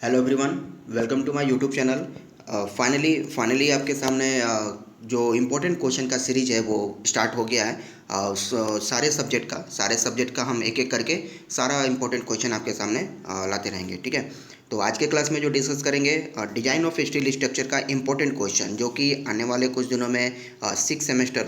Hello everyone, welcome to my YouTube channel. Finally आपके सामने जो इम्पोर्टेंट क्वेश्चन का सीरीज है वो स्टार्ट हो गया है। सारे सब्जेक्ट का हम एक एक करके सारा इम्पोर्टेंट क्वेश्चन आपके सामने लाते रहेंगे। ठीक है, तो आज के क्लास में जो डिस्कस करेंगे डिजाइन ऑफ स्टील स्ट्रक्चर का इम्पोर्टेंट क्वेश्चन, जो कि आने वाले कुछ दिनों में 6 सेमेस्टर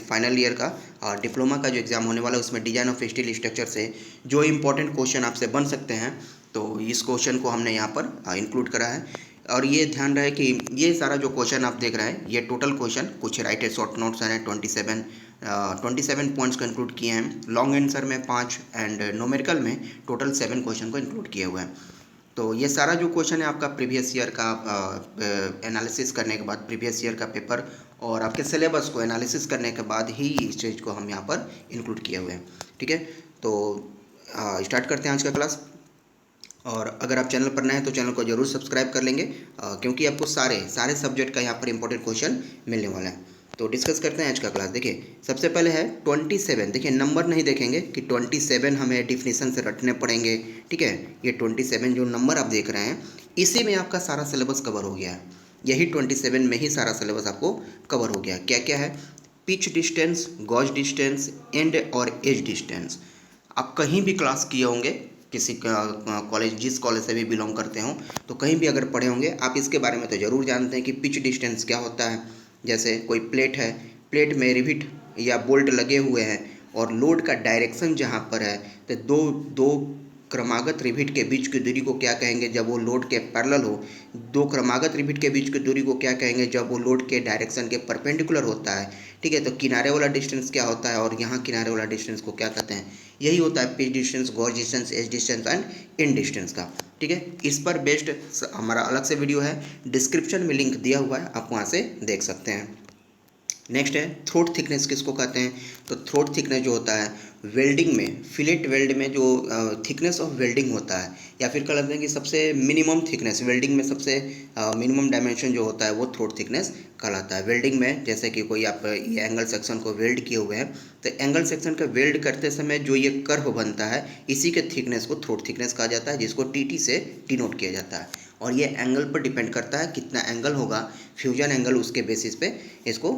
फाइनल ईयर का डिप्लोमा का जो एग्ज़ाम होने वाला है उसमें डिजाइन ऑफ स्टील स्ट्रक्चर से जो इम्पोर्टेंट क्वेश्चन आपसे बन सकते हैं, तो इस क्वेश्चन को हमने यहाँ पर इंक्लूड करा है। और ये ध्यान रहे कि ये सारा जो क्वेश्चन आप देख रहे हैं ये टोटल क्वेश्चन कुछ राइटेड शॉर्ट नोट्स हैं 27 पॉइंट्स को इंक्लूड किए हैं। लॉन्ग आंसर में 5 एंड न्यूमेरिकल में टोटल 7 क्वेश्चन को इंक्लूड किए हुए हैं। तो ये सारा जो क्वेश्चन है आपका प्रीवियस ईयर का एनालिसिस करने के बाद, प्रीवियस ईयर का पेपर और आपके सिलेबस को एनालिसिस करने के बाद ही इस चीज़ को हम यहाँ पर इंक्लूड किए हुए हैं। ठीक है, तो स्टार्ट करते हैं आज का क्लास। और अगर आप चैनल पर नए हैं तो चैनल को जरूर सब्सक्राइब कर लेंगे, क्योंकि आपको सारे सब्जेक्ट का यहाँ पर इंपॉर्टेंट क्वेश्चन मिलने वाला है। तो डिस्कस करते हैं आज का क्लास। देखिए, सबसे पहले है 27। देखिए, नंबर नहीं देखेंगे कि 27 हमें डिफिनीशन से रटने पड़ेंगे। ठीक है, ये 27 जो नंबर आप देख रहे हैं इसी में आपका सारा सिलेबस कवर हो गया है। यही 27 में ही सारा सिलेबस आपको कवर हो गया। क्या क्या है? Pitch distance, gauge distance, and और एज डिस्टेंस। आप कहीं भी क्लास किए होंगे, किसी का कॉलेज, जिस कॉलेज से भी बिलोंग करते हो, तो कहीं भी अगर पढ़े होंगे आप इसके बारे में तो ज़रूर जानते हैं कि पिच डिस्टेंस क्या होता है। जैसे कोई प्लेट है, प्लेट में रिविट या बोल्ट लगे हुए हैं और लोड का डायरेक्शन जहाँ पर है, तो दो दो क्रमागत रिविट के बीच की दूरी को क्या कहेंगे जब वो लोड के पैरेलल हो। दो क्रमागत रिविट के बीच की दूरी को क्या कहेंगे जब वो लोड के डायरेक्शन के परपेंडिकुलर होता है। ठीक है, तो किनारे वाला डिस्टेंस क्या होता है और यहाँ किनारे वाला डिस्टेंस को क्या कहते हैं। यही होता है pitch distance, gauge distance, edge distance and in distance का। ठीक है, इस पर बेस्ड हमारा अलग से वीडियो है, डिस्क्रिप्शन में लिंक दिया हुआ है, आप वहाँ से देख सकते हैं। नेक्स्ट है थ्रोट थिकनेस। किसको कहते हैं? तो थ्रोट थिकनेस जो होता है वेल्डिंग में, फिलेट वेल्ड में जो थिकनेस ऑफ वेल्डिंग होता है, या फिर कह लेते हैं कि सबसे मिनिमम थिकनेस, वेल्डिंग में सबसे मिनिमम डायमेंशन जो होता है वो थ्रोट थिकनेस कहलाता है। वेल्डिंग में जैसे कि कोई आप ये एंगल सेक्शन को वेल्ड किए हुए हैं, तो एंगल सेक्शन का वेल्ड करते समय जो ये कर्व बनता है इसी के थिकनेस को थ्रोट थिकनेस कहा जाता है, जिसको टीटी से डिनोट किया जाता है। और ये एंगल पर डिपेंड करता है, कितना एंगल होगा फ्यूजन एंगल, उसके बेसिस पे इसको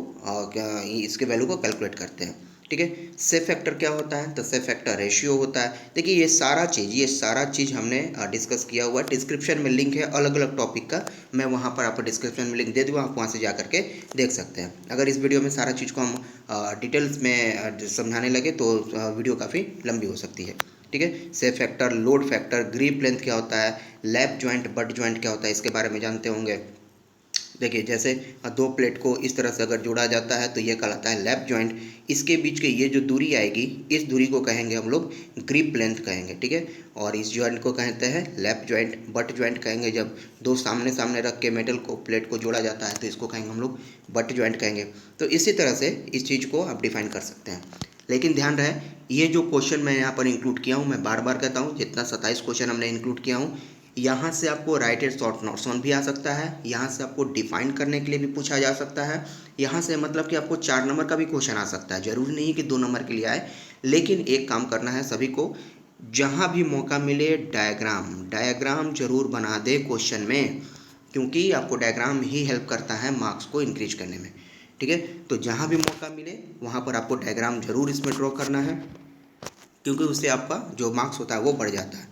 इसके वैल्यू को कैलकुलेट करते हैं। ठीक है, सेफ फैक्टर क्या होता है? तो सेफ फैक्टर रेशियो होता है। देखिए, ये सारा चीज़ हमने डिस्कस किया हुआ है। डिस्क्रिप्शन में लिंक है अलग अलग टॉपिक का, मैं वहाँ पर आपको डिस्क्रिप्शन में लिंक दे दूँगा, आप वहाँ से जा करके देख सकते हैं। अगर इस वीडियो में सारा चीज़ को हम डिटेल्स में समझाने लगे तो वीडियो काफ़ी लंबी हो सकती है। ठीक है, safe factor, load factor, grip length क्या होता है, लैप जॉइंट, बट जॉइंट क्या होता है, इसके बारे में जानते होंगे। देखिए, जैसे दो प्लेट को इस तरह से अगर जोड़ा जाता है तो ये कहलाता है लैप जॉइंट। इसके बीच की ये जो दूरी आएगी, इस दूरी को कहेंगे हम लोग ग्रिप लेंथ कहेंगे। ठीक है, और इस जॉइंट को कहते हैं लैप जॉइंट। बट जॉइंट कहेंगे जब दो सामने सामने रख के मेटल को, प्लेट को जोड़ा जाता है, तो इसको कहेंगे हम लोग बट जॉइंट कहेंगे। तो इसी तरह से इस चीज़ को आप डिफाइन कर सकते हैं। लेकिन ध्यान रहे, ये जो क्वेश्चन मैं यहाँ पर इंक्लूड किया हूँ, मैं बार बार कहता हूँ, जितना 27 क्वेश्चन हमने इंक्लूड किया हूँ, यहाँ से आपको राइटेड शॉर्ट नोट्स ऑन भी आ सकता है, यहाँ से आपको डिफाइन करने के लिए भी पूछा जा सकता है, यहाँ से मतलब कि आपको 4 नंबर का भी क्वेश्चन आ सकता है। जरूरी नहीं कि 2 नंबर के लिए आए, लेकिन एक काम करना है सभी को, जहाँ भी मौका मिले डायग्राम जरूर बना दे क्वेश्चन में, क्योंकि आपको डायग्राम ही हेल्प करता है मार्क्स को इंक्रीज करने में। ठीक है, तो जहाँ भी मौका मिले वहाँ पर आपको डायग्राम जरूर इसमें ड्रॉ करना है, क्योंकि उससे आपका जो मार्क्स होता है वो बढ़ जाता है।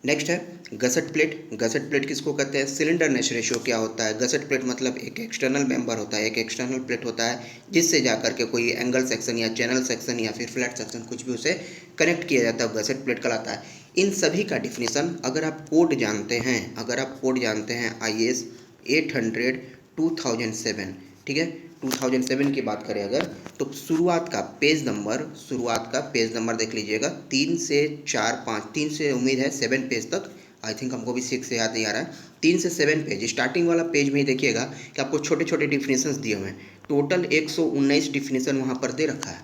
नेक्स्ट है गसेट प्लेट। गसेट प्लेट किसको कहते हैं? सिलेंडरनेस रेशियो क्या होता है? गसेट प्लेट मतलब एक एक्सटर्नल मेंबर होता है, एक एक्सटर्नल प्लेट होता है, जिससे जाकर के कोई एंगल सेक्शन या चैनल सेक्शन या फिर फ्लैट सेक्शन कुछ भी उसे कनेक्ट किया जाता है, गसेट प्लेट कहलाता है। इन सभी का डिफिनीसन अगर आप कोड जानते हैं IS 800 2007, ठीक है, 2007 की बात करें अगर, तो शुरुआत का पेज नंबर देख लीजिएगा, 3 से 4 5, 3 से उम्मीद है 7 पेज तक, आई थिंक हमको भी 6 से याद नहीं आ रहा है, 3 से 7 पेज, स्टार्टिंग वाला पेज में ही देखिएगा कि आपको छोटे छोटे डिफिनीशंस दिए हुए हैं। टोटल 119 डिफिनीशन वहाँ पर दे रखा है।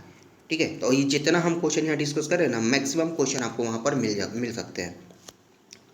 ठीक है, तो ये जितना हम क्वेश्चन यहाँ डिस्कस कर रहे हैं ना, मैक्सिमम क्वेश्चन आपको वहाँ पर मिल सकते हैं।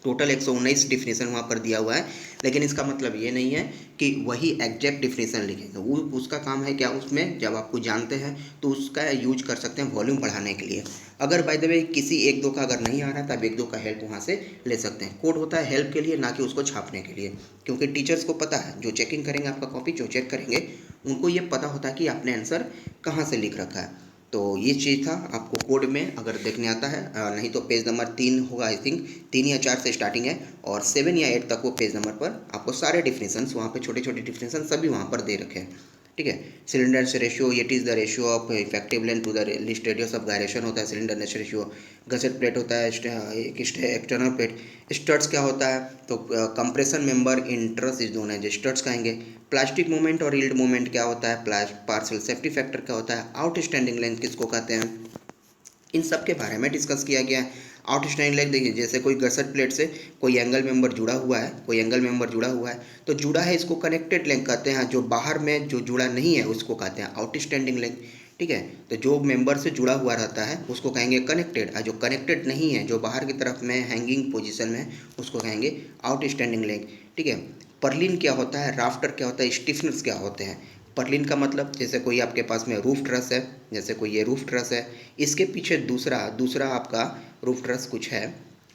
टोटल 119 डिफिनेशन वहाँ पर दिया हुआ है, लेकिन इसका मतलब ये नहीं है कि वही एग्जैक्ट डिफिनेशन लिखेंगे। वो उसका काम है क्या, उसमें जब आपको जानते हैं तो उसका यूज कर सकते हैं वॉल्यूम बढ़ाने के लिए। अगर बाय द वे किसी एक दो का अगर नहीं आ रहा है, तब एक दो का हेल्प वहाँ से ले सकते हैं। कोड होता है हेल्प के लिए, ना कि उसको छापने के लिए, क्योंकि टीचर्स को पता है, जो चेकिंग करेंगे आपका कॉपी, जो चेक करेंगे उनको ये पता होता है कि आपने आंसर कहाँ से लिख रखा है। तो ये चीज़ था आपको कोड में अगर देखने आता है, नहीं तो पेज नंबर 3 होगा, आई थिंक 3 या 4 से स्टार्टिंग है, और 7 या 8 तक वो पेज नंबर पर आपको सारे डिफिनेशंस वहाँ पे, छोटे छोटे डिफिनेशन सभी वहाँ पर दे रखे हैं। ठीक है। Slenderness ratio, it is the ratio of effective length to the least radius of gyration होता है सिलेंडर रेशियो। गसेट प्लेट होता है एक एक्सटर्नल प्लेट। स्टड्स क्या होता है, तो compression member in truss is known as struts कहेंगे। प्लास्टिक मूवमेंट और यील्ड मूवमेंट क्या होता है, पार्शियल सेफ्टी फैक्टर क्या होता है, आउटस्टैंडिंग लेंथ किसको कहते हैं, इन सब के बारे में डिस्कस किया गया है। आउटस्टैंडिंग लेंथ देखिए, जैसे कोई गसेट प्लेट से कोई एंगल मेंबर जुड़ा हुआ है, कोई एंगल मेंबर जुड़ा हुआ है, तो जुड़ा है इसको कनेक्टेड लेंथ कहते हैं, जो बाहर में जो जुड़ा नहीं है उसको कहते हैं आउटस्टैंडिंग लेंथ। ठीक है। तो जो मेंबर से जुड़ा हुआ रहता है उसको कहेंगे कनेक्टेड, और जो कनेक्टेड नहीं है, जो बाहर की तरफ में हैंगिंग पोजीशन में, उसको कहेंगे आउटस्टैंडिंग लेंथ। ठीक है। पर्लिन क्या होता है, राफ्टर क्या होता है, स्टिफनर्स क्या होते हैं। पर्लिन का मतलब, जैसे कोई आपके पास में रूफ ट्रस है, जैसे कोई ये रूफ ट्रस है, इसके पीछे दूसरा दूसरा आपका रूफ ट्रस कुछ है,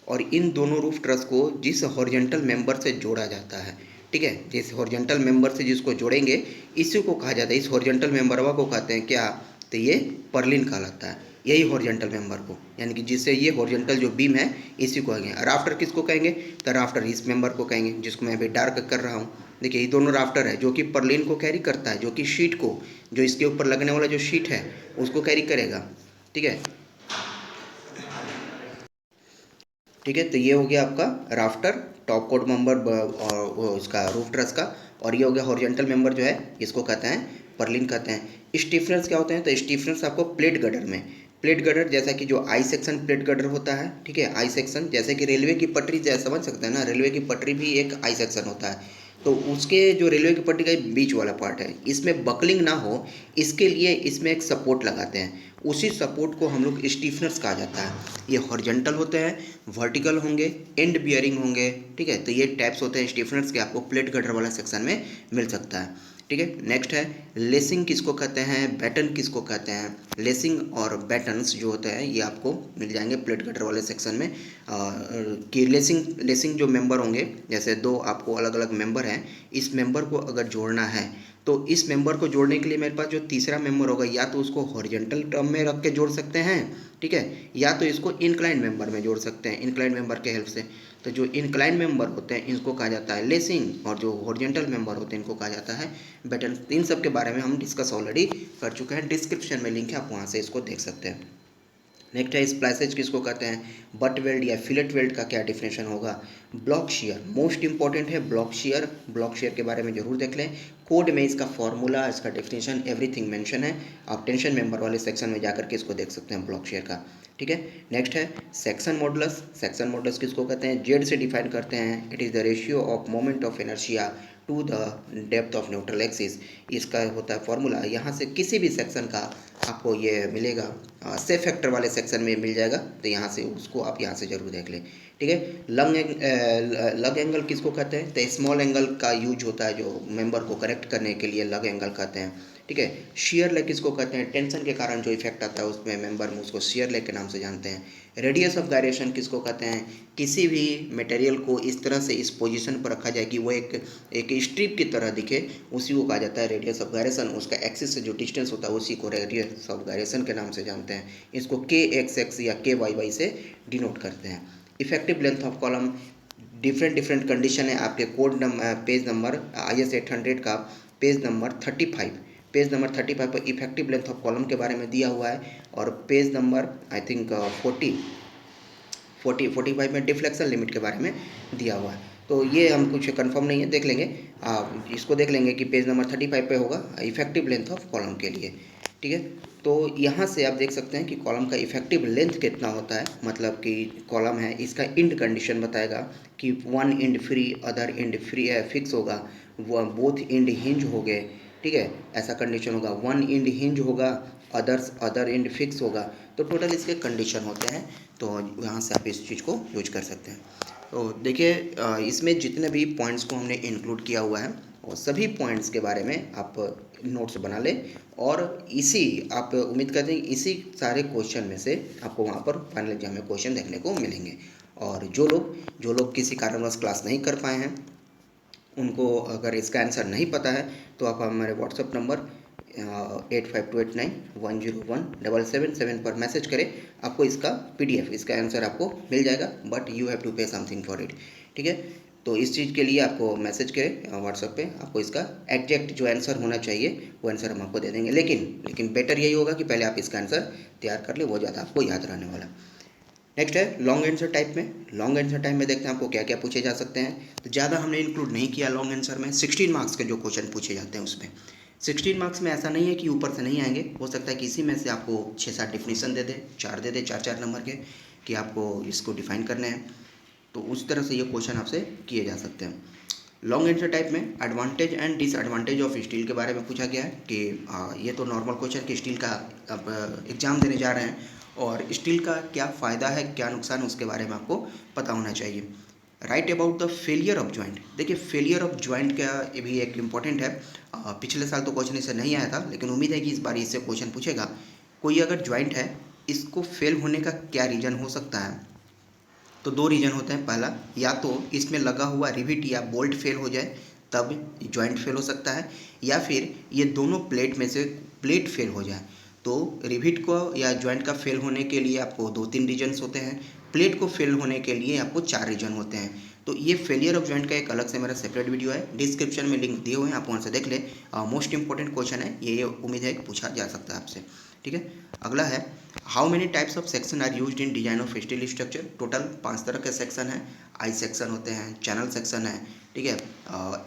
और इन दोनों रूफ ट्रस को जिस हॉरिजॉन्टल मेंबर से जोड़ा जाता है, ठीक है, जिस हॉरिजॉन्टल मेंबर से जिसको जोड़ेंगे इसी को कहा जाता है, इस हॉरिजॉन्टल मेंबरवा को कहते हैं क्या, तो ये पर्लिन कहलाता है। यही हॉरिजॉन्टल मेंबर को, यानी कि जिससे ये हॉरिजॉन्टल जो बीम है इसी को कहेंगे। राफ्टर किसको कहेंगे, तो राफ्टर इस मेंबर को कहेंगे, जिसको मैं अभी डार्क कर रहा हूँ। देखिए ये दोनों राफ्टर है, जो कि पर्लिन को कैरी करता है, जो कि शीट को, जो इसके ऊपर लगने वाला जो शीट है उसको कैरी करेगा। ठीक है। ठीक है, तो ये हो गया आपका राफ्टर, टॉप कोड मेंबर और वो उसका रूफ ट्रस का, और ये हो गया हॉरिजॉन्टल मेंबर जो है, इसको कहते हैं पर्लिन कहते हैं। स्टीफनर्स क्या होते हैं, तो स्टीफनर्स आपको प्लेट गडर में, प्लेट गडर जैसा कि जो आई सेक्शन प्लेट गडर होता है, ठीक है, आई सेक्शन, जैसे कि रेलवे की पटरी, जैसे समझ सकते हैं ना, रेलवे की पटरी भी एक आई सेक्शन होता है। तो उसके जो रेलवे की पट्टी का बीच वाला पार्ट है, इसमें बकलिंग ना हो, इसके लिए इसमें एक सपोर्ट लगाते हैं, उसी सपोर्ट को हम लोग स्टीफनर्स कहा जाता है। ये हॉरिजॉन्टल होते हैं, वर्टिकल होंगे, एंड बियरिंग होंगे। ठीक है, तो ये टाइप्स होते हैं स्टीफनर्स के, आपको प्लेट गटर वाला सेक्शन में मिल सकता है। ठीक है। नेक्स्ट है लेसिंग किसको कहते हैं, बैटन किसको कहते हैं। लेसिंग और बैटन्स जो होते हैं ये आपको मिल जाएंगे प्लेट गटर वाले सेक्शन में। कि लेसिंग जो मेंबर होंगे, जैसे दो आपको अलग अलग मेंबर हैं, इस मेंबर को अगर जोड़ना है तो इस मेंबर को जोड़ने के लिए मेरे पास जो तीसरा मेंबर होगा, या तो उसको हॉरिजॉन्टल टर्म में रख के जोड़ सकते हैं, ठीक है, या तो इसको इंक्लाइन मेंबर में जोड़ सकते हैं, इंक्लाइन मेंबर के हेल्प से। तो जो इंक्लाइन मेंबर होते हैं इनको कहा जाता है लेसिंग, और जो हॉरिजॉन्टल मेंबर होते हैं इनको कहा जाता है बैटन। इन सब के बारे में हम डिस्कस ऑलरेडी कर चुके हैं, डिस्क्रिप्शन में लिंक है, आप वहाँ से इसको देख सकते हैं। नेक्स्ट है स्प्लाइसेज किसको कहते हैं, बट वेल्ड या फिलेट वेल्ड का क्या डिफिनेशन होगा। ब्लॉक शेयर मोस्ट इंपॉर्टेंट है, ब्लॉक शेयर, ब्लॉक शेयर के बारे में जरूर देख लें। कोड में इसका फॉर्मूला, इसका डिफिनेशन, एवरीथिंग मेंशन है, आप टेंशन मेंबर वाले सेक्शन में जाकर के इसको देख सकते हैं ब्लॉक शेयर का। ठीक है। नेक्स्ट है सेक्शन मॉडुलस, सेक्शन मॉडुलस किसको कहते हैं, जेड से डिफाइन करते हैं, it is the ratio of moment of inertia to the depth of neutral axis. इसका होता है फॉर्मूला, यहाँ से किसी भी सेक्शन का आपको ये मिलेगा, से फैक्टर वाले सेक्शन में मिल जाएगा, तो यहाँ से उसको आप यहाँ से जरूर देख लें। ठीक है। लग एंगल किसको कहते हैं, तो स्मॉल एंगल का यूज होता है जो मेंबर को करेक्ट करने के लिए लग एंगल कहते हैं। ठीक है। शियर लेग किसको कहते हैं, टेंशन के कारण जो इफेक्ट आता है उसमें मेंबर में, उसको शियर लेग के नाम से जानते हैं। रेडियस ऑफ गायरेशन किसको कहते हैं, किसी भी मटेरियल को इस तरह से इस पोजीशन पर रखा जाए कि वो एक स्ट्रिप की तरह दिखे, उसी को कहा जाता है रेडियस ऑफ गायरेशन। उसका एक्सिस से जो डिस्टेंस होता है उसी को रेडियस ऑफ गायरेशन के नाम से जानते हैं। इसको के एक्स एक्स या के वाई वाई से डिनोट करते हैं। Effective length of column, different condition है आपके code number, page number IS 800 का पेज नंबर 35, पेज नंबर 35 पर इफेक्टिव लेंथ ऑफ कॉलम के बारे में दिया हुआ है, और पेज नंबर आई थिंक 45 में डिफ्लेक्शन लिमिट के बारे में दिया हुआ है। तो ये हम कुछ कंफर्म नहीं है, देख लेंगे, इसको देख लेंगे कि पेज नंबर 35 पे होगा इफेक्टिव लेंथ ऑफ कॉलम के लिए। ठीक है। तो यहाँ से आप देख सकते हैं कि कॉलम का इफेक्टिव लेंथ कितना होता है, मतलब कि कॉलम है इसका इंड कंडीशन बताएगा कि one end free, other end free fix होगा, वो बोथ इंड हिंज हो गए। ठीक है, ऐसा कंडीशन होगा, वन इंड हिंज होगा, अदर इंड फिक्स होगा। तो टोटल इसके कंडीशन होते हैं, तो यहाँ से आप इस चीज़ को यूज कर सकते हैं। तो देखिए इसमें जितने भी पॉइंट्स को हमने इंक्लूड किया हुआ है और सभी पॉइंट्स के बारे में आप नोट्स बना लें और इसी आप उम्मीद करते हैं इसी सारे क्वेश्चन में से आपको वहाँ पर फाइनल एग्जाम में क्वेश्चन देखने को मिलेंगे। और जो लोग किसी कारणवश क्लास नहीं कर पाए हैं, उनको अगर इसका आंसर नहीं पता है तो आप हमारे व्हाट्सएप नंबर 852891017777 पर मैसेज करें। आपको इसका PDF, इसका आंसर आपको मिल जाएगा, बट यू हैव टू पे समथिंग फॉर इट। ठीक है, तो इस चीज़ के लिए आपको मैसेज करें व्हाट्सएप पे, आपको इसका एग्जैक्ट जो आंसर होना चाहिए वो आंसर हम आपको दे देंगे। लेकिन बेटर यही होगा कि पहले आप इसका आंसर तैयार कर लें, वो ज़्यादा आपको याद रहने वाला। नेक्स्ट है लॉन्ग आंसर टाइप में। लॉन्ग आंसर टाइप में देखते हैं आपको क्या क्या पूछे जा सकते हैं। तो ज़्यादा हमने इंक्लूड नहीं किया लॉन्ग आंसर में। 16 मार्क्स के जो क्वेश्चन पूछे जाते हैं उसमें 16 मार्क्स में ऐसा नहीं है कि ऊपर से नहीं आएंगे, हो सकता है कि इसी में से आपको 6-7 डिफिनीसन दे दे, 4 नंबर के कि आपको इसको डिफाइन करने हैं। तो उस तरह से ये क्वेश्चन आपसे किए जा सकते हैं। लॉन्ग आंसर टाइप में advantage and disadvantage of steel के बारे में पूछा गया है कि ये तो नॉर्मल क्वेश्चन कि स्टील का अब एग्ज़ाम देने जा रहे हैं और स्टील का क्या फ़ायदा है, क्या नुकसान है, उसके बारे में आपको पता होना चाहिए। Right about the failure of joint. देखिए फेलियर ऑफ ज्वाइंट का ये भी एक इम्पॉर्टेंट है। पिछले साल तो क्वेश्चन इससे नहीं आया था, लेकिन उम्मीद है कि इस बार इससे क्वेश्चन पूछेगा। कोई अगर ज्वाइंट है, इसको फेल होने का क्या रीज़न हो सकता है? तो 2 रीज़न होते हैं। पहला, या तो इसमें लगा हुआ रिविट या बोल्ट फेल हो जाए तब जॉइंट फेल हो सकता है, या फिर ये दोनों प्लेट में से प्लेट फेल हो जाए। तो रिविट को या जॉइंट का फेल होने के लिए आपको 2-3 रीजन्स होते हैं, प्लेट को फेल होने के लिए आपको 4 रीजन होते हैं। तो ये फेलियर ऑफ जॉइंट का एक अलग से मेरा सेपरेट वीडियो है, डिस्क्रिप्शन में लिंक दिए हुए हैं, आप वहाँ से देख लें। मोस्ट इंपॉर्टेंट क्वेश्चन है ये उम्मीद है कि पूछा जा सकता है आपसे। ठीक है, अगला है how many types of section are used in design of steel structure. Total 5 तरह के सेक्शन हैं। आई सेक्शन होते हैं, चैनल सेक्शन है, ठीक है,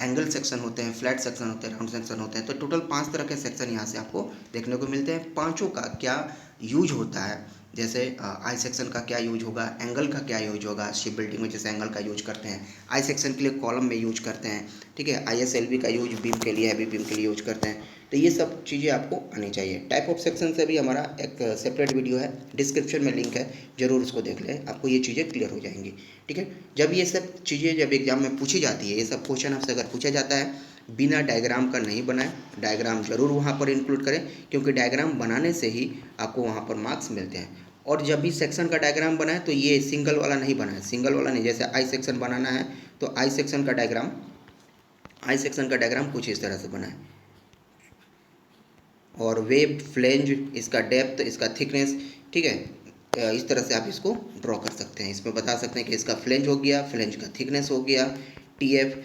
एंगल सेक्शन होते हैं, फ्लैट सेक्शन होते हैं, राउंड सेक्शन होते हैं। तो टोटल 5 तरह के सेक्शन यहाँ से आपको देखने को मिलते हैं। पांचों का क्या यूज होता है, जैसे आई सेक्शन का क्या यूज होगा, एंगल का क्या यूज होगा, शिप बिल्डिंग में जैसे एंगल का यूज करते हैं, आई सेक्शन के लिए कॉलम में यूज करते हैं, ठीक है, ISLB का यूज बीम के लिए, हैवी बीम के लिए यूज करते हैं। तो ये सब चीज़ें आपको आनी चाहिए। टाइप ऑफ सेक्शन से भी हमारा एक सेपरेट वीडियो है, डिस्क्रिप्शन में लिंक है, ज़रूर उसको देख लें, आपको ये चीज़ें क्लियर हो जाएंगी। ठीक है, जब ये सब चीज़ें जब एग्जाम में पूछी जाती है, ये सब क्वेश्चन आपसे अगर पूछा जाता है, बिना डायग्राम का नहीं बनाएं। डायग्राम जरूर वहाँ पर इंक्लूड करें, क्योंकि डायग्राम बनाने से ही आपको वहाँ पर मार्क्स मिलते हैं। और जब भी सेक्शन का डायग्राम बनाए तो ये सिंगल वाला नहीं बनाए, सिंगल वाला नहीं। जैसे आई सेक्शन बनाना है तो आई सेक्शन का डायग्राम कुछ इस तरह से बनाए, और वेब, फ्लेंज, इसका डेप्थ, इसका थिकनेस, ठीक है, इस तरह से आप इसको ड्रॉ कर सकते हैं। इसमें बता सकते हैं कि इसका फ्लेंज हो गया, फ्लेंज का थिकनेस हो गया, TF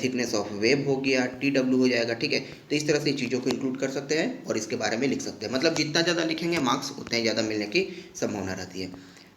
थिकनेस ऑफ वेब हो गया, TW हो जाएगा। ठीक है, तो इस तरह से चीज़ों को इंक्लूड कर सकते हैं और इसके बारे में लिख सकते हैं। मतलब जितना ज़्यादा लिखेंगे मार्क्स उतने ज़्यादा मिलने की संभावना रहती है।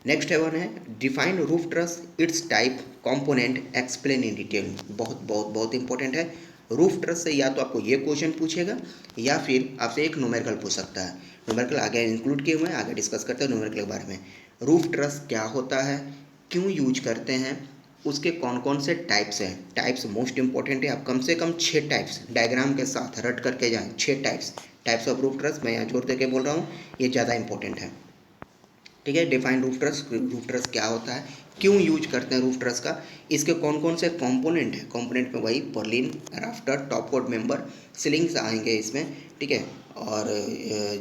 नेक्स्ट है वन है define roof truss, it's type, component, explain in detail. बहुत बहुत बहुत इंपॉर्टेंट है। रूफ ट्रस से या तो आपको ये क्वेश्चन पूछेगा या फिर आपसे एक न्यूमेरिकल पूछ सकता है। न्यूमेरिकल आगे इंक्लूड किए हुए हैं, आगे डिस्कस करते हैं न्यूमेरिकल के बारे में। रूफ ट्रस क्या होता है, क्यों यूज करते हैं, उसके कौन कौन से टाइप्स हैं। टाइप्स मोस्ट इंपॉर्टेंट है, आप कम से कम 6 टाइप्स डायग्राम के साथ रट करके जाएं। 6 टाइप्स ऑफ रूफ ट्रस मैं यहाँ जोर दे के बोल रहा हूँ, ये ज़्यादा इंपॉर्टेंट है। ठीक है, डिफाइन रूफ ट्रस क्या होता है, क्यों यूज करते हैं रूफ ट्रस का, इसके कौन कौन से कंपोनेंट हैं। कंपोनेंट में वही Perlin, rafter, top code member, ceilings आएंगे इसमें, ठीक है, और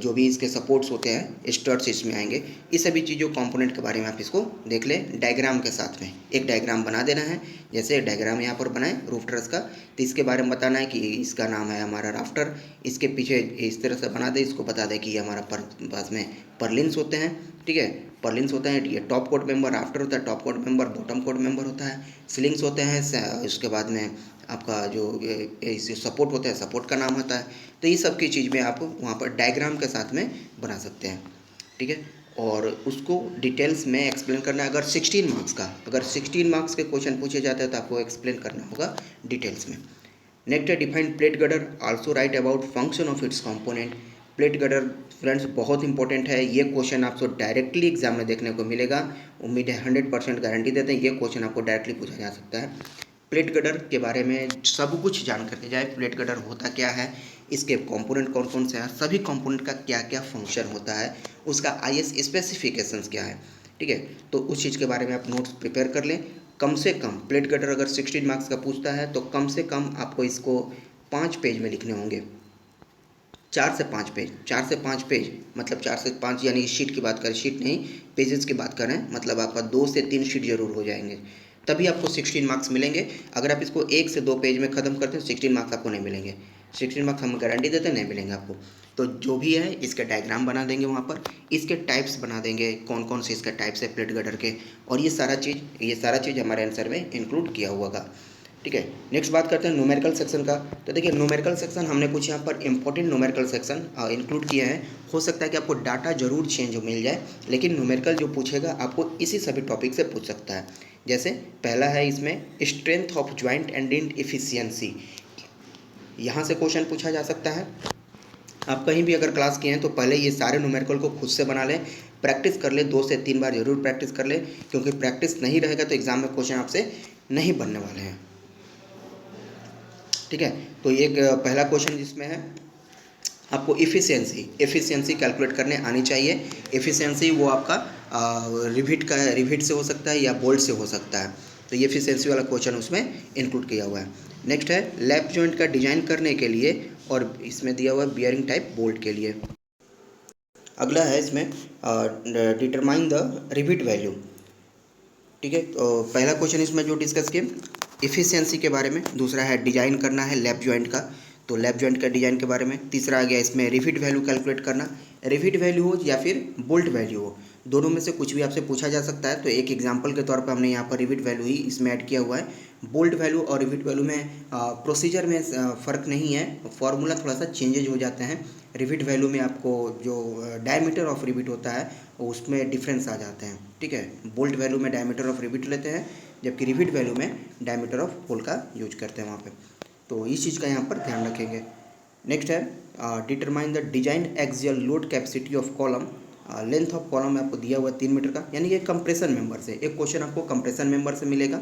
जो भी इसके सपोर्ट्स होते हैं, स्टर्ट्स इसमें आएंगे। इस सभी चीज़ों कंपोनेंट के बारे में आप इसको देख लें डायग्राम के साथ में। एक डायग्राम बना देना है, जैसे डायग्राम यहाँ पर बनाए रूफ ट्रस का, तो इसके बारे में बताना है कि इसका नाम है हमारा राफ्टर, इसके पीछे इस तरह से बना दे, इसको बता दे कि ये हमारा पास में पर्लिन्स होते हैं, ठीक है, पर्लिन्स होते हैं, ये टॉप कोड मेंबर, राफ्टर होता है, top code member, bottom code member होता है, सीलिंग्स होते हैं, उसके बाद में आपका जो सपोर्ट होता है, सपोर्ट का नाम होता है। तो ये सब की चीज़ में आप वहाँ पर डायग्राम के साथ में बना सकते हैं। ठीक है, और उसको डिटेल्स में एक्सप्लेन करना है। अगर 16 मार्क्स के क्वेश्चन पूछे जाते हैं तो आपको एक्सप्लेन करना होगा डिटेल्स में। नेक्स्ट है define plate gutter, also right about function of its component. Plate gutter friends बहुत इंपॉर्टेंट है, ये क्वेश्चन आपको डायरेक्टली एग्जाम में देखने को मिलेगा। उम्मीद है 100% गारंटी देते हैं ये क्वेश्चन आपको डायरेक्टली पूछा जा सकता है। प्लेट गडर के बारे में सब कुछ जान करके जाए, प्लेट गडर होता क्या है, इसके कंपोनेंट कौन कौन से हैं, सभी कंपोनेंट का क्या क्या फंक्शन होता है, उसका IS स्पेसिफिकेशंस क्या है। ठीक है, तो उस चीज़ के बारे में आप नोट्स प्रिपेयर कर लें। कम से कम प्लेट गटर अगर 16 मार्क्स का पूछता है तो कम से कम आपको इसको 5 पेज में लिखने होंगे, 4 से 5 पेज, 4 से 5 पेज मतलब 4 से 5 यानी शीट की बात करें, शीट नहीं पेजेस की बात करें, मतलब आपका 2 से 3 शीट जरूर हो जाएंगे, तभी आपको 16 मार्क्स मिलेंगे। अगर आप इसको 1 से 2 पेज में ख़त्म करते हैं 16 मार्क्स आपको नहीं मिलेंगे, 16 मार्क्स हम गारंटी देते हैं नहीं मिलेंगे आपको। तो जो भी है इसके डायग्राम बना देंगे वहाँ पर, इसके टाइप्स बना देंगे कौन कौन से इसके टाइप्स है प्लेट गटर के, और ये सारा चीज़ हमारे आंसर में इंक्लूड किया हुआ था। ठीक है, नेक्स्ट बात करते हैं न्यूमेरिकल सेक्शन का। तो देखिए न्यूमेरिकल सेक्शन हमने कुछ यहाँ पर इंपॉर्टेंट न्यूमेरिकल सेक्शन इंक्लूड किए हैं। हो सकता है कि आपको डाटा जरूर चेंज हो मिल जाए, लेकिन न्यूमेरिकल जो पूछेगा आपको इसी सभी टॉपिक से पूछ सकता है। जैसे पहला है इसमें strength of joint and efficiency, यहाँ से क्वेश्चन पूछा जा सकता है। आप कहीं भी अगर क्लास किए हैं तो पहले ये सारे न्यूमेरिकल को खुद से बना लें, प्रैक्टिस कर ले, 2 से 3 बार जरूर प्रैक्टिस कर ले, क्योंकि प्रैक्टिस नहीं रहेगा तो एग्जाम में क्वेश्चन आपसे नहीं बनने वाले हैं। ठीक है, तो एक पहला क्वेश्चन जिसमें है आपको एफिशिएंसी कैलकुलेट करने आनी चाहिए। एफिशिएंसी वो आपका रिविट से हो सकता है या बोल्ट से हो सकता है, तो ये एफिशिएंसी वाला क्वेश्चन उसमें इंक्लूड किया हुआ है। नेक्स्ट है लैप जॉइंट का डिजाइन करने के लिए, और इसमें दिया हुआ है बियरिंग टाइप बोल्ट के लिए। अगला है इसमें डिटरमाइन द रिविट वैल्यू। ठीक है, तो पहला क्वेश्चन इसमें जो डिस्कस किए इफ़िशियंसी के बारे में, दूसरा है डिजाइन करना है लैप जॉइंट का, तो लैप जॉइंट का डिजाइन के बारे में, तीसरा आ गया इसमें रिविट वैल्यू कैलकुलेट करना, रिविट वैल्यू हो या फिर बोल्ट वैल्यू हो, दोनों में से कुछ भी आपसे पूछा जा सकता है। तो एक एग्जांपल के तौर पर हमने यहाँ पर रिविट वैल्यू ही इसमें ऐड किया हुआ है। बोल्ट वैल्यू और रिविट वैल्यू में प्रोसीजर में फ़र्क नहीं है, फॉर्मूला थोड़ा सा चेंजेज हो जाते हैं। रिविट वैल्यू में आपको जो डायमीटर ऑफ रिविट होता है उसमें डिफरेंस आ जाते हैं। ठीक है, बोल्ट वैल्यू में डायमीटर ऑफ रिविट लेते हैं, जबकि रिविट वैल्यू में डायमीटर ऑफ होल का यूज करते हैं वहाँ पे, तो इस चीज़ का यहाँ पर ध्यान रखेंगे। नेक्स्ट है determine the design axial load capacity of column, length of column आपको दिया हुआ 3 मीटर का, यानी कि कंप्रेशन मेंबर से एक क्वेश्चन आपको कंप्रेशन मेंबर से मिलेगा,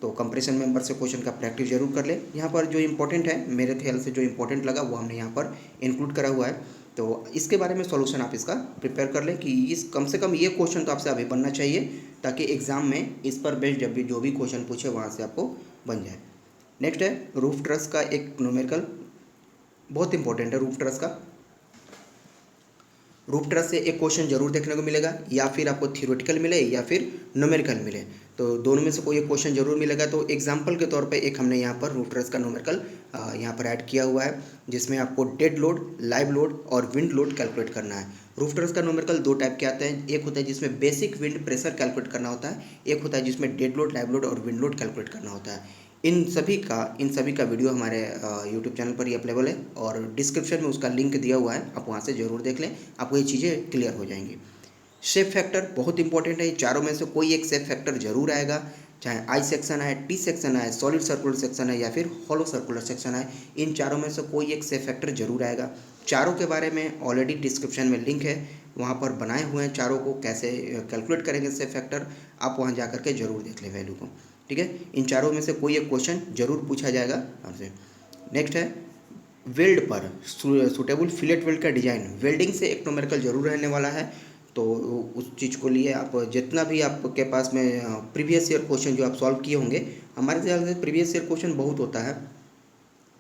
तो कंप्रेशन मेंबर से क्वेश्चन का प्रैक्टिस जरूर कर ले। यहाँ पर जो इंपॉर्टेंट है मेरे ख्याल से जो इंपॉर्टेंट लगा वो हमने यहाँ पर इंक्लूड करा हुआ है, तो इसके बारे में सॉल्यूशन आप इसका प्रिपेयर कर लें कि इस कम से कम ये क्वेश्चन तो आपसे अभी बनना चाहिए, ताकि एग्जाम में इस पर बेस्ड जब भी जो भी क्वेश्चन पूछे वहाँ से आपको बन जाए। नेक्स्ट है रूफ ट्रस का एक न्यूमेरिकल, बहुत इंपॉर्टेंट है रूफ ट्रस का। रूफ ट्रस से एक क्वेश्चन जरूर देखने को मिलेगा, या फिर आपको थियोरेटिकल मिले या फिर न्यूमेरिकल मिले, तो दोनों में से कोई एक क्वेश्चन जरूर मिलेगा। तो एग्जांपल के तौर पे एक हमने यहाँ पर रूफ ट्रस का न्यूमेरिकल यहाँ पर ऐड किया हुआ है, जिसमें आपको डेड लोड, लाइव लोड और विंड लोड कैलकुलेट करना है। रूफ ट्रस का न्यूमेरिकल 2 टाइप के आते हैं, एक होता है जिसमें बेसिक विंड प्रेशर कैलकुलेट करना होता है, एक होता है जिसमें डेड लोड, लाइव लोड और विंड लोड कैलकुलेट करना होता है। इन सभी का वीडियो हमारे यूट्यूब चैनल पर ही अवेलेबल है, और डिस्क्रिप्शन में उसका लिंक दिया हुआ है, आप वहाँ से ज़रूर देख लें, आपको ये चीज़ें क्लियर हो जाएंगी। शेप फैक्टर बहुत इंपॉर्टेंट है, ये चारों में से कोई एक शेप फैक्टर जरूर आएगा, चाहे आई सेक्शन आए, टी सेक्शन आए, सॉलिड सर्कुलर सेक्शन है या फिर हॉलो सर्कुलर सेक्शन आए, इन चारों में से कोई एक शेप फैक्टर जरूर आएगा। चारों के बारे में ऑलरेडी डिस्क्रिप्शन में लिंक है, वहाँ पर बनाए हुए हैं चारों को कैसे कैलकुलेट करेंगे शेप फैक्टर, आप वहाँ जा करके जरूर देख लें वैल्यू को। ठीक है, इन चारों में से कोई एक क्वेश्चन जरूर पूछा जाएगा आपसे। नेक्स्ट है वेल्ड पर सूटेबल फिलेट वेल्ड का डिजाइन, वेल्डिंग से एक न्यूमेरिकल जरूर रहने वाला है, तो उस चीज़ को लिए आप जितना भी आपके पास में प्रीवियस ईयर क्वेश्चन जो आप सॉल्व किए होंगे, हमारे ख्याल से प्रीवियस ईयर क्वेश्चन बहुत होता है,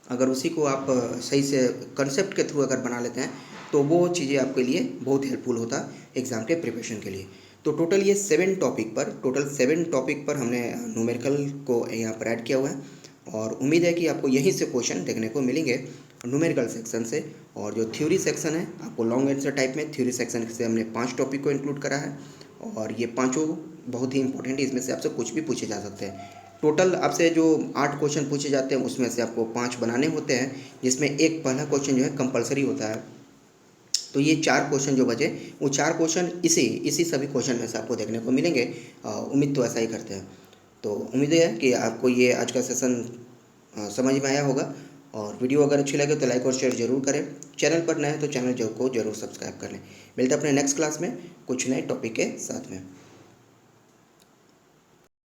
अगर उसी को आप सही से कंसेप्ट के थ्रू अगर बना लेते हैं तो वो चीज़ें आपके लिए बहुत हेल्पफुल होता है एग्ज़ाम के प्रिपरेशन के लिए। तो टोटल ये 7 टॉपिक पर हमने न्यूमेरिकल को यहाँ पर ऐड किया हुआ है, और उम्मीद है कि आपको यहीं से क्वेश्चन देखने को मिलेंगे न्यूमेरिकल सेक्शन से। और जो थ्योरी सेक्शन है आपको लॉन्ग आंसर टाइप में थ्योरी सेक्शन से हमने 5 टॉपिक को इंक्लूड करा है, और ये पाँचों बहुत ही इंपॉर्टेंट है, इसमें से आपसे कुछ भी पूछे जा सकते हैं। टोटल आपसे जो 8 क्वेश्चन पूछे जाते हैं उसमें से आपको 5 बनाने होते हैं, जिसमें एक पहला क्वेश्चन जो है कंपलसरी होता है। तो ये 4 क्वेश्चन जो बचे, वो 4 क्वेश्चन इसी सभी क्वेश्चन में से आपको देखने को मिलेंगे, उम्मीद तो ऐसा ही करते हैं। तो उम्मीद है कि आपको ये आज का सेशन समझ में आया होगा, और वीडियो अगर अच्छी लगे तो लाइक और शेयर जरूर करें, चैनल पर नए हैं तो चैनल को जरूर सब्सक्राइब कर लें। मिलते हैं अपने नेक्स्ट क्लास में कुछ नए टॉपिक के साथ में।